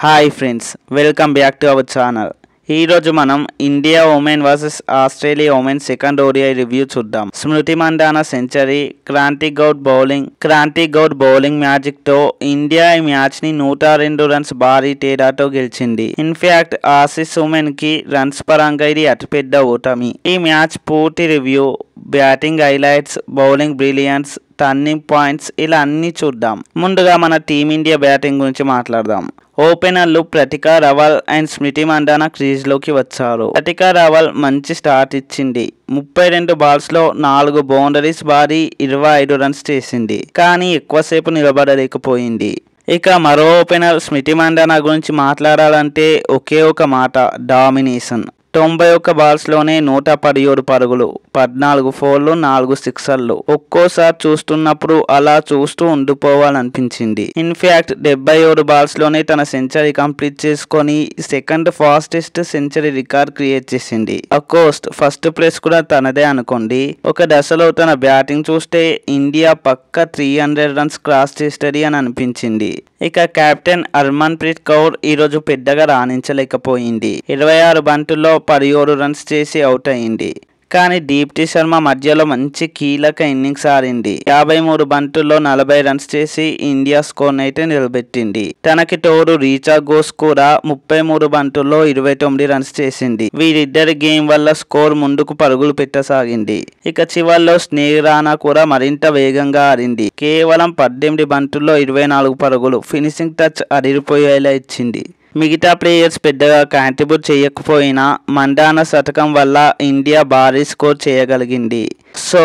Hi friends, welcome back to our channel. ఈరోజు మనం India women versus Australia women second ODI review చూద్దాం. Smriti Mandhana century, Kranti Goud bowling magic తో India ఈ match ని 102 runs భారీ తేడాతో గెలిచింది. ఇన్ఫాక్ట్ ఆసీస్ ఉమెన్ కి రన్స్ పరంగా ఇది అతిపెద్ద ఓటమి. ఈ మ్యాచ్ పూర్తి review, batting highlights, bowling brilliance, turning points ఇలా అన్ని చూద్దాం. ముందుగా మన టీమిండియా బ్యాటింగ్ గురించి మాట్లాడదాం. ఓపెనర్లు ప్రతికా రవల్ అండ్ స్మృతి మందాన క్రీజ్లోకి వచ్చారు. ప్రతికా రవల్ మంచి స్టార్ట్ ఇచ్చింది. 32 బాల్స్లో 4 బౌండరీస్ బారి 25 రన్స్ చేసింది. కానీ ఎక్కువసేపు నిలబడలేకపోయింది. ఇక మరో ఓపెనర్ స్మృతి మందాన గురించి మాట్లాడాలంటే ఒకే ఒక మాట, డామినేషన్. 91 బాల్స్లోనే 117 పరుగులు, 14 ఫోర్లు, 4 సిక్సర్లు. ఒక్కోసారి చూస్తున్నప్పుడు అలా చూస్తూ ఉండిపోవాలనిపించింది. ఇన్ఫాక్ట్ 77 బాల్స్లోనే తన సెంచరీ కంప్లీట్ చేసుకొని second fastest century record create చేసింది. అఫ్కోర్స్ ఫస్ట్ ప్లేస్ కూడా తనదే అనుకోండి. ఒక దశలో తన బ్యాటింగ్ చూస్తే ఇండియా పక్క 300 రన్స్ క్రాస్ చేస్తుంది అని అనిపించింది. ఇక కెప్టెన్ హర్మన్ ప్రీత్ కౌర్ ఈరోజు పెద్దగా రాణించలేకపోయింది. 26 బంతుల్లో 17 రన్స్ చేసి అవుట్ అయింది. కానీ దీప్తి శర్మ మధ్యలో మంచి కీలక ఇన్నింగ్స్ ఆడింది. 53 బంతుల్లో 40 రన్స్ చేసి ఇండియా స్కోర్ అయితే నిలబెట్టింది. తనకి తోడు రీచా ఘోష్ కూడా 33 బంతుల్లో 29 రన్స్ చేసింది. వీరిద్దరి గేమ్ వల్ల స్కోర్ ముందుకు పరుగులు పెట్టసాగింది. ఇక చివర్లో స్నేహ్ రాణా కూడా మరింత వేగంగా ఆడింది. కేవలం 18 బంతుల్లో 24 పరుగులు, ఫినిషింగ్ టచ్ అదిరిపోయేలా ఇచ్చింది. మిగతా ప్లేయర్స్ పెద్దగా కాంట్రిబ్యూట్ చేయకపోయినా మందాన శతకం వల్ల ఇండియా భారీ స్కోర్ చేయగలిగింది. సో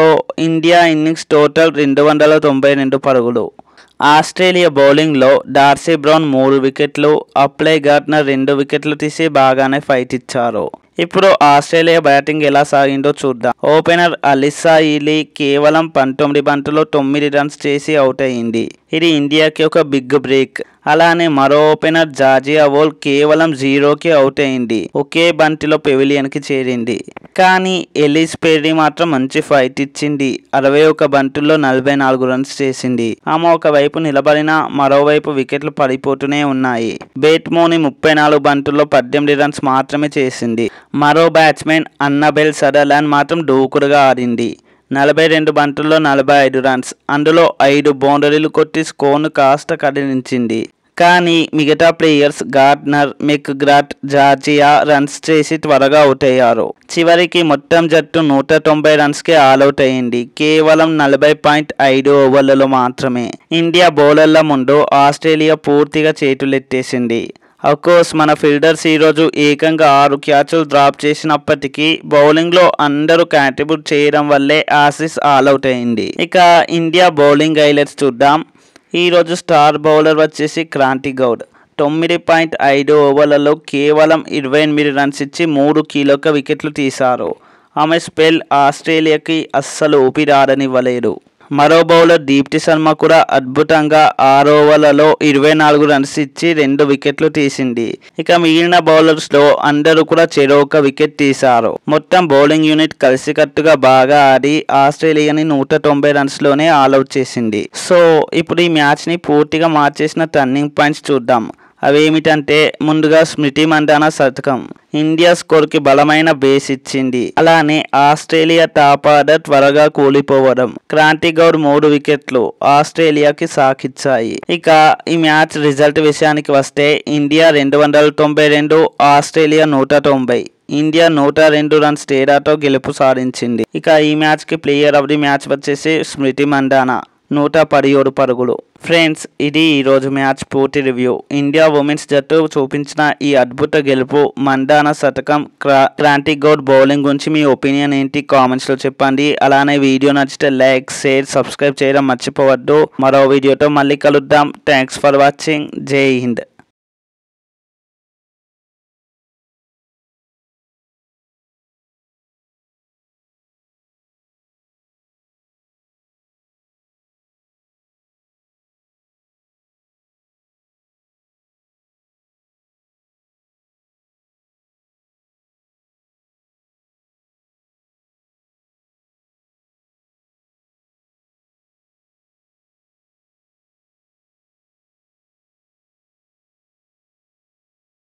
ఇండియా ఇన్నింగ్స్ టోటల్ 292 పరుగులు. ఆస్ట్రేలియా బౌలింగ్లో డార్సీ బ్రౌన్ 3 వికెట్లు, అప్లై గార్డ్నర్ 2 వికెట్లు తీసి బాగానే ఫైట్ ఇచ్చారు. ఇప్పుడు ఆస్ట్రేలియా బ్యాటింగ్ ఎలా సాగిందో చూద్దాం. ఓపెనర్ అలిసా ఈలీ కేవలం 19 బంతుల్లో 9 రన్స్ చేసి అవుట్ అయింది. ఇది ఇండియాకి ఒక బిగ్ బ్రేక్. అలానే మరో ఓపెనర్ జార్జియా వోల్ కేవలం 0కి అవుట్ అయింది. ఒకే బంతిలో పెవిలియన్కి చేరింది. కానీ ఎలిస్ పెర్రీ మాత్రం మంచి ఫైట్ ఇచ్చింది. 61 బంతుల్లో 44 రన్స్ చేసింది. ఆమె ఒకవైపు నిలబడినా మరోవైపు వికెట్లు పడిపోతూనే ఉన్నాయి. బేట్మోని 34 బంతుల్లో 18 రన్స్ మాత్రమే చేసింది. మరో బ్యాట్స్మెన్ అన్నబెల్ సదర్లాండ్ మాత్రం దూకుడుగా ఆడింది. 42 బంతుల్లో 45 రన్స్, అందులో 5 బౌండరీలు కొట్టి స్కోర్ను కాస్త కదిలించింది. కానీ మిగతా players Gardner, McGrath, Georgia runs చేసి త్వరగా అవుట్ అయ్యారు. చివరికి మొత్తం జట్టు 190 రన్స్కే ఆల్అవుట్ అయింది. కేవలం 40.5 ఓవర్లలో మాత్రమే. ఇండియా బౌలర్ల ముందు ఆస్ట్రేలియా పూర్తిగా చేతులెత్తేసింది. అఫ్కోర్స్ మన ఫీల్డర్స్ ఈరోజు ఏకంగా 6 క్యాచ్లు డ్రాప్ చేసినప్పటికీ బౌలింగ్లో అందరూ కాంట్రిబ్యూట్ చేయడం వల్లే ఆసీస్ ఆల్అవుట్ అయింది. ఇక ఇండియా బౌలింగ్ హైలైట్స్ చూద్దాం. ఈరోజు స్టార్ బౌలర్ వచ్చేసి క్రాంతి గౌడ్. 9.5 ఓవర్లలో కేవలం 28 రన్స్ ఇచ్చి 3 కీలక వికెట్లు తీశారు. ఆమె స్పెల్ ఆస్ట్రేలియాకి అస్సలు ఊపిరాడనివ్వలేదు. మరో బౌలర్ దీప్తి శర్మ కూడా అద్భుతంగా 6 ఓవర్లలో 24 రన్స్ ఇచ్చి 2 వికెట్లు తీసింది. ఇక మిగిలిన బౌలర్స్లో అందరూ కూడా చెరొక వికెట్ తీశారు. మొత్తం బౌలింగ్ యూనిట్ కలిసికట్టుగా బాగా ఆడి ఆస్ట్రేలియాని 190 రన్స్లోనే ఆల్అవుట్ చేసింది. సో ఇప్పుడు ఈ మ్యాచ్ని పూర్తిగా మార్చేసిన టర్నింగ్ పాయింట్స్ చూద్దాం. అవేమిటంటే, ముందుగా స్మృతి మందాన శతకం ఇండియా స్కోర్కి బలమైన బేస్ ఇచ్చింది. అలానే ఆస్ట్రేలియా టాప్ ఆర్డర్ త్వరగా కూలిపోవడం. క్రాంతి గౌడ్ 3 వికెట్లు ఆస్ట్రేలియాకి సాకిచ్చాయి. ఇక ఈ మ్యాచ్ రిజల్ట్ విషయానికి వస్తే ఇండియా 292, ఆస్ట్రేలియా 190. ఇండియా 102 రన్స్ తేడాతో గెలుపు సాధించింది. ఇక ఈ మ్యాచ్కి ప్లేయర్ ఆఫ్ ది మ్యాచ్ వచ్చేసి స్మృతి మందాన, 117 పరుగులు. ఫ్రెండ్స్, ఇది ఈరోజు మ్యాచ్ పూర్తి రివ్యూ. ఇండియా ఉమెన్స్ జట్టు చూపించిన ఈ అద్భుత గెలుపు, మందాన శతకం, క్రాంతి గౌడ్ బౌలింగ్ గురించి మీ ఒపీనియన్ ఏంటి కామెంట్స్లో చెప్పండి. అలానే వీడియో నచ్చితే లైక్, షేర్, సబ్స్క్రైబ్ చేయడం మర్చిపోవద్దు. మరో వీడియోతో మళ్ళీ కలుద్దాం. Thanks for watching. జై హింద్.